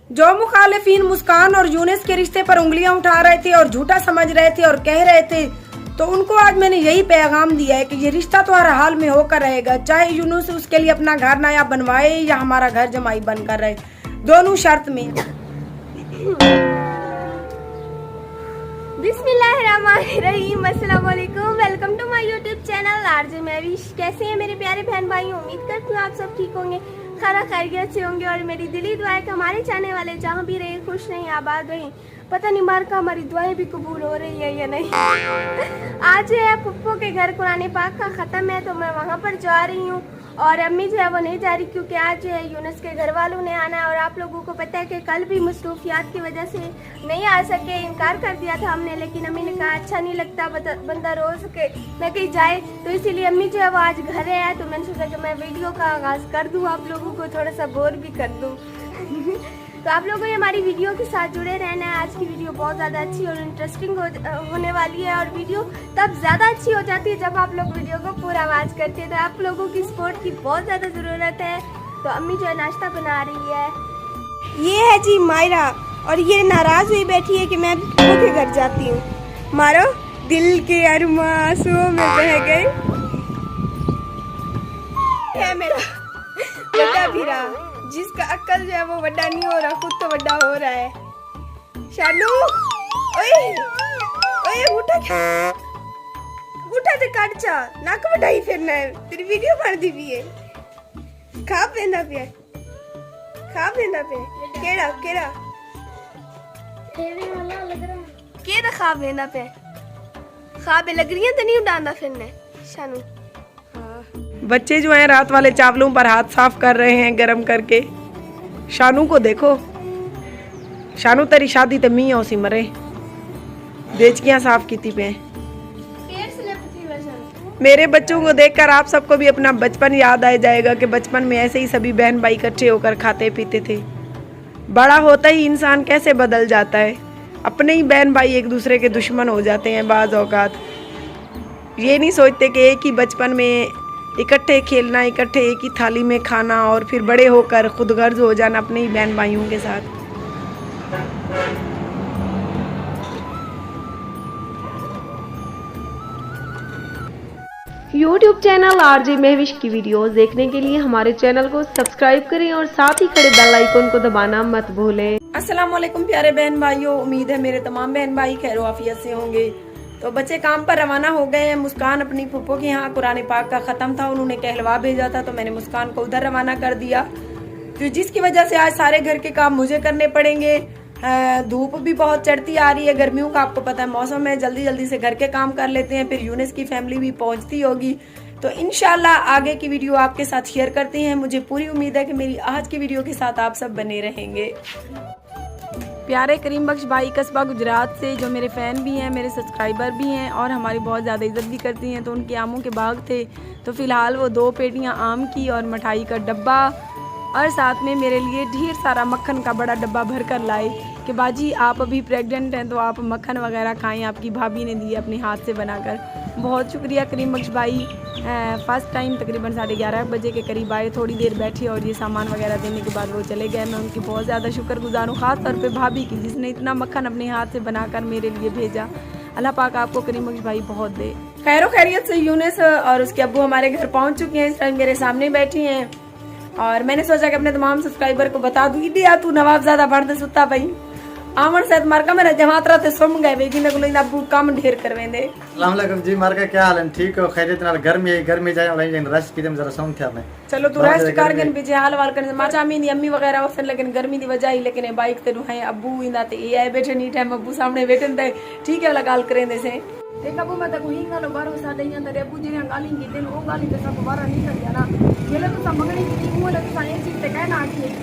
जो मुखालिफिन मुस्कान और यूनिस के रिश्ते पर उंगलियां उठा रहे थे और झूठा समझ रहे थे और कह रहे थे, तो उनको आज मैंने यही पैगाम दिया है कि ये रिश्ता तो हर हाल में होकर रहेगा, चाहे यूनुस उसके लिए अपना घर नया बनवाए या हमारा घर जमाई बनकर रहे, दोनों शर्त में। बिस्मिल्लाहिर्रहमानिर्रहीम, अस्सलाम वालेकुम, welcome to my YouTube channel RJ Mahvish. कैसे हैं मेरे प्यारे बहन भाई? उम्मीद करती हूँ आप सब ठीक होंगे, खैर खैरियत से होंगे। और मेरी दिली दुआ है कि हमारे चाहने वाले जहाँ भी रहे खुश रहें, आबाद रहें। पता नहीं मार का हमारी दुआएं भी कबूल हो रही है या नहीं। आज है पप्पू के घर कुरान पाक का ख़त्म है, तो मैं वहाँ पर जा रही हूँ और अम्मी जो है वो नहीं जा रही, क्योंकि आज जो है यूनुस के घर वालों ने आना है। और आप लोगों को पता है कि कल भी मसरूफियात की वजह से नहीं आ सके, इनकार कर दिया था हमने, लेकिन अम्मी ने कहा अच्छा नहीं लगता बंदा रोज के न कहीं जाए, तो इसीलिए अम्मी जो है वो आज घर है। तो मैंने सोचा कि मैं वीडियो का आगाज़ कर दूँ, आप लोगों को थोड़ा सा बोर भी कर दूँ। तो आप लोगों ने हमारी वीडियो के साथ जुड़े रहना है। आज की वीडियो बहुत ज़्यादा अच्छी और इंटरेस्टिंग होने वाली है, और वीडियो तब ज़्यादा अच्छी हो जाती है जब आप लोग वीडियो को पूरा वॉच करते हैं। तो आप लोगों की सपोर्ट की बहुत ज़्यादा ज़रूरत है। तो अम्मी जो है नाश्ता बना रही है। ये है जी मायरा, और ये नाराज़ हुई बैठी है कि मैं पप्पू के घर जाती हूँ। मारो दिल के अरमा आंसुओं में बह गए। है मेरा बड़ा भीरा, जिसका अक्ल जो है वो बड़ा नहीं हो रहा, खुद तो बड़ा हो रहा है। शानू ओए ओए उठा ते काट चा नाक बढ़ाई फिरना है, तेरी वीडियो बन दी भी है। खा पेंदा पे केड़ा केड़ा केड़ा खा पेंदा पे खा पे लग रही है, तो नहीं उड़ाना फिरना शानू। बच्चे जो हैं रात वाले चावलों पर हाथ साफ कर रहे हैं गरम करके। शानू को देखो, शानू तेरी शादी ते मी सी मरे बेचकियां साफ की पे। मेरे बच्चों को देखकर आप सबको भी अपना बचपन याद आ जाएगा कि बचपन में ऐसे ही सभी बहन भाई इकट्ठे होकर खाते पीते थे। बड़ा होता ही इंसान कैसे बदल जाता है, अपने ही बहन भाई एक दूसरे के दुश्मन हो जाते हैं बाज़ औकात। ये नहीं सोचते कि एक ही बचपन में इकट्ठे खेलना, इकट्ठे एक ही थाली में खाना, और फिर बड़े होकर खुदगर्ज हो जाना अपने ही बहन भाइयों के साथ। YouTube चैनल आरजे महविश की वीडियोस देखने के लिए हमारे चैनल को सब्सक्राइब करें और साथ ही खड़े बेल आइकन को दबाना मत भूलें। अस्सलाम वालेकुम प्यारे बहन भाइयों, उम्मीद है मेरे तमाम बहन भाई खैर आफियत से होंगे। तो बच्चे काम पर रवाना हो गए हैं। मुस्कान अपनी फुप्पो के यहाँ कुरान पाक का ख़त्म था, उन्होंने कहलवा भेजा था, तो मैंने मुस्कान को उधर रवाना कर दिया, तो जिसकी वजह से आज सारे घर के काम मुझे करने पड़ेंगे। धूप भी बहुत चढ़ती आ रही है, गर्मियों का आपको पता है मौसम है, जल्दी जल्दी से घर के काम कर लेते हैं, फिर यूनिस की फैमिली भी पहुंचती होगी। तो इंशाल्लाह आगे की वीडियो आपके साथ शेयर करते हैं। मुझे पूरी उम्मीद है कि मेरी आज की वीडियो के साथ आप सब बने रहेंगे। प्यारे करीम बख्श भाई कस्बा गुजरात से, जो मेरे फ़ैन भी हैं, मेरे सब्सक्राइबर भी हैं और हमारी बहुत ज़्यादा इज्जत भी करती हैं, तो उनके आमों के बाग थे, तो फ़िलहाल वो 2 पेटियां आम की और मिठाई का डब्बा और साथ में मेरे लिए ढेर सारा मक्खन का बड़ा डब्बा भर कर लाए कि बाजी आप अभी प्रेग्नेंट हैं तो आप मक्खन वगैरह खाएं, आपकी भाभी ने दी अपने हाथ से बनाकर। बहुत शुक्रिया करीम बख्श भाई। फ़र्स्ट टाइम तकरीबन 11:30 बजे के करीब आए, थोड़ी देर बैठे और ये सामान वगैरह देने के बाद वो चले गए। मैं उनकी बहुत ज़्यादा शुक्रगुजार हूँ, ख़ास तौर पे भाभी की, जिसने इतना मक्खन अपने हाथ से बनाकर मेरे लिए भेजा। अल्लाह पाक आपको करीम बख्श भाई बहुत दे। खैरो खैरियत से यूनिस और उसके अब्बू हमारे घर पहुँच चुके हैं, इस टाइम मेरे सामने बैठी हैं, और मैंने सोचा कि अपने तमाम सब्सक्राइबर को बता दूँ इडिया तू नवाबजादा बढ़ सुता भाई आमन से मारका मेरा जमात रहते सुम गए बेगी ने गुलो अब्बू काम ढेर करवेंदे। अस्सलाम वालेकुम जी, मारका क्या हाल है? ठीक हो? खैरियत नाल घर में जाए और रेस्ट की जरा सोम थे मैं। चलो तू रेस्ट कर गन बीजे हाल वाल करने माचा मी दी अम्मी वगैरह वसन, लेकिन गर्मी दी वजह ही, लेकिन बाइक ते है अब्बू इंदा ते ये आए बैठे नी टाइम अब्बू सामने बैठे ते ठीक है वाला गाल करेंदे से देख अब्बू मैं तको ही गालो बारो साडे यहां ते अब्बू जी ने गाली की ते वो गाली ते सब बारा नहीं कर जाना ये तो सब मंगनी की वो लग साइंस चीज ते कहना आखिए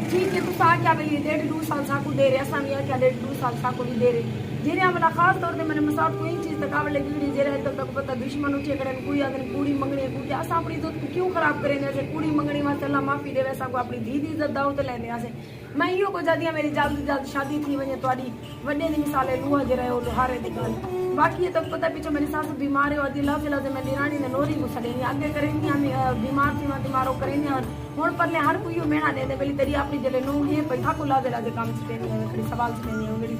ठीक है तुम आ क्या भाई 1.5-2 साल साकू दे रहे असा क्या 1.5-2 साल साकू नहीं दे रहे जेरे हमला खास तौर पे मैंने मसाद कोई चीज तकावट लगी हुई जेरे है तक पता दुश्मन उठे करे कोई अगर कूड़ी मंगनी कूड़ी असा अपनी इज्जत को क्यों खराब करें? जैसे कूड़ी मंगनी वास्ते अल्लाह माफी दे, वैसा को अपनी धी दी इज्जत दाव तो लेने आसे मैं यो को जदिया मेरी जल्दी जल्द शादी थी वने तोड़ी वड्डे दी मिसाल लूहा जे रहे हो लोहारे दी गल बाकी ये तो पता पीछे मेरी सास बीमार है और दिला फिला से मेरी रानी ने नोरी को सड़ेंगे आगे करेंगे हम बीमार थी मैं बीमारों करेंगे और हुन पर ने हर कोई मेणा दे दे बेली तेरी अपनी जले नो है पैसा को ला दे ला दे काम से खड़ी सवाल से नहीं हो मेरी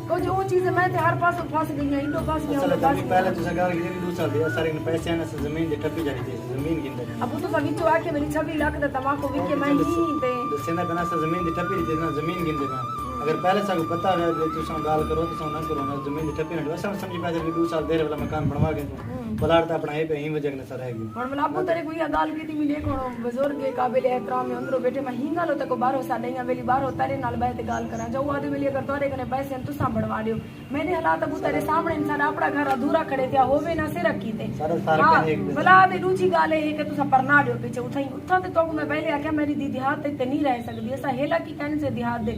तो जो चीज मैं थे हर पास फंस गई है इंडो पास गया चलो तभी पहले तो सरकार की दूसरा दिया सारे पैसे आने से जमीन दे टपी जाती थी जमीन गिनते अब तो सभी जो आके मेरी 26 लाख दा तमाकू विके मैं ही दे सेना बना से जमीन दी टपी थी ना जमीन गिनते मैं अगर पहले से पता है तो सो गाल करो तो सो ना करो ना जमीन दी टपी ना वैसा समझ पाए जब 2 साल देर वाला मकान बनवा के तू पलाड़ता अपना ही पे ही वजह न रहेगी और मतलब आपको तेरे कोई गाल की थी मिले कोनो बुजुर्ग के काबिल एहतराम में अंदरो बैठे मैं हिंगा लो तको बाहर सा नहीं वेली बाहर तारे नाल बैठ गाल करा जो आदमी वेली अगर तोरे कने पैसे तू सा बढ़वा दियो मैंने हालात अब तेरे सामने इंसान अपना घर अधूरा खड़े थे होवे ना से रखी थे भला दे दूसरी गाल है कि तू सा परना दियो पीछे उठाई उठा ते तो मैं पहले आके मेरी दी देहात ते नहीं रह सकदी ऐसा हेला की कहने से देहात दे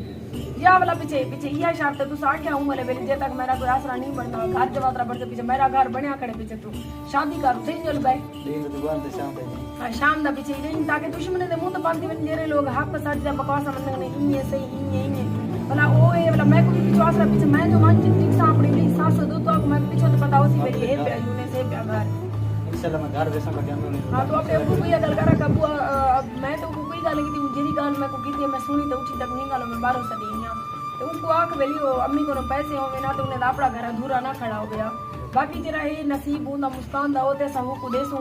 या वाला पीछे पीछे यह शर्त तू सा क्या हूं वाले बेली जे तक मेरा कोई आसरा नहीं बनता घर जवातरा बढ़ के पीछे मेरा घर बनया खड़े पीछे तू शादी कर थे चल भाई दिन तो दुकान से शाम पे शाम दा पीछे नहीं ताकि दुश्मन दे मुंह तो बांधी में जेरे लोग हक सच दा बकवास समझने नहीं ये सही ये भला ओ ए भला मैं को भी आसरा पीछे मैं जो मान चिंतित सामने मेरी सास दो तो मैं पीछे तो पता उसी मेरी है पे यूने से पे घर इंशाल्लाह मैं घर जैसा लगा नहीं हां तो अपने को कोई गल करा कबू अब मैं तो कोई गल की थी जेरी गाल मैं को की थी मैं सुनी तो उठी तक नहीं गालो मैं बाहर से दी तो उनको आख वेली वो अम्मी को पैसे होंगे ना तो उन्हें अपना घर अधूरा ना खड़ा हो गया बाकी जरा ये नसीब होंदा मुस्कान दा होते सब को देसू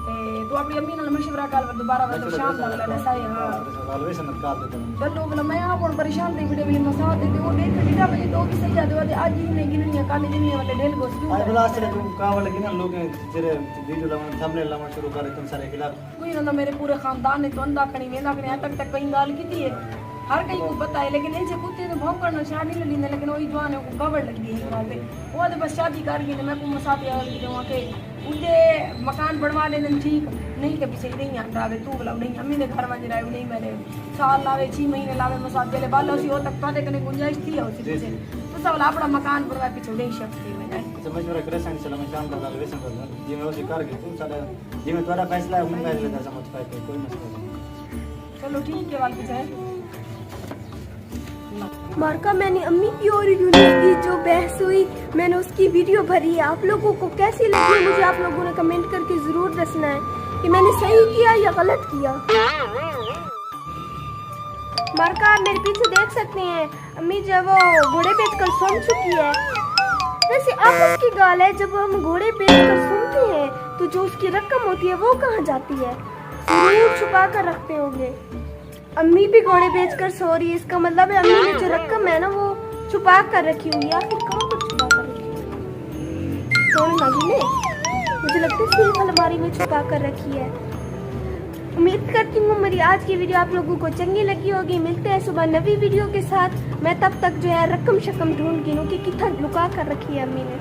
ते तू अपनी अम्मी नाल मशवरा कर दोबारा वे तो शाम तक लगा सही हां ऑलवेज न काल देता चलो मतलब मैं आप परेशान थे वीडियो में मसा दे वो देख लीटा बजे तो भी सही जादे वाले आज ही नहीं गिननी काले दिन वाले डेल गोस क्यों आई बला से तुम कावल की ना लोग तेरे वीडियो लावन थंबनेल लावन शुरू कर तुम सारे खिलाफ कोई ना मेरे पूरे खानदान ने तो अंधा कणी वेंदा कणी तक तक कहीं गाल की थी हर कहीं को पता है लेकिन ऐसे कुत्ते ने भौंक करना शादी नहीं लेने लेकिन वही जवान को कवर लगी है बात वो तो बस शादी कर गई मैं को मसाते आ गई वहां के उनके मकान बनवा लेने ठीक नहीं के पीछे नहीं आंदा वे तू बोला नहीं अम्मी ने घर में जराए नहीं मैंने साल लावे 6 महीने लावे मसाते ले बालो सी हो तक तादे कने गुंजाइश थी उसी पीछे तो सब अपना मकान बनवा पीछे नहीं शक्ति में समझ में रख रहे हैं शाम का गाल वैसे कर जी मैं उसे कर गई तुम सारा जी मैं तुम्हारा फैसला है मैं फैसला समझ पाए कोई मसला नहीं चलो ठीक है वाल पीछे मार्का मैंने अम्मी की और यूनिस की जो बहस हुई मैंने उसकी वीडियो भरी है आप लोगों को कैसी लगी मुझे आप लोगों ने कमेंट करके जरूर दसना है कि मैंने सही किया या गलत किया। मार्का आप मेरे पीछे देख सकते हैं अम्मी जब वो घोड़े बेचकर सुन चुकी है वैसे आपस की गाल है जब हम घोड़े बेचकर सुनते हैं तो जो उसकी रकम होती है वो कहाँ जाती है जरूर छुपा कर रखते होंगे। अम्मी भी घोड़े बेचकर सो रही है इसका मतलब है अम्मी ने जो रकम है ना वो छुपा कर रखी हुई है आखिर कहाँ पर छुपा कर रखी है सोने माजी ने मुझे लगता है सेफ अलमारी में छुपा कर रखी है। उम्मीद करती हूँ मेरी आज की वीडियो आप लोगों को चंगी लगी होगी। मिलते हैं सुबह नवी वीडियो के साथ। मैं तब तक जो है रकम शकम ढूंढ गिनूँ कि कितना लुका कर रखी है अम्मी ने।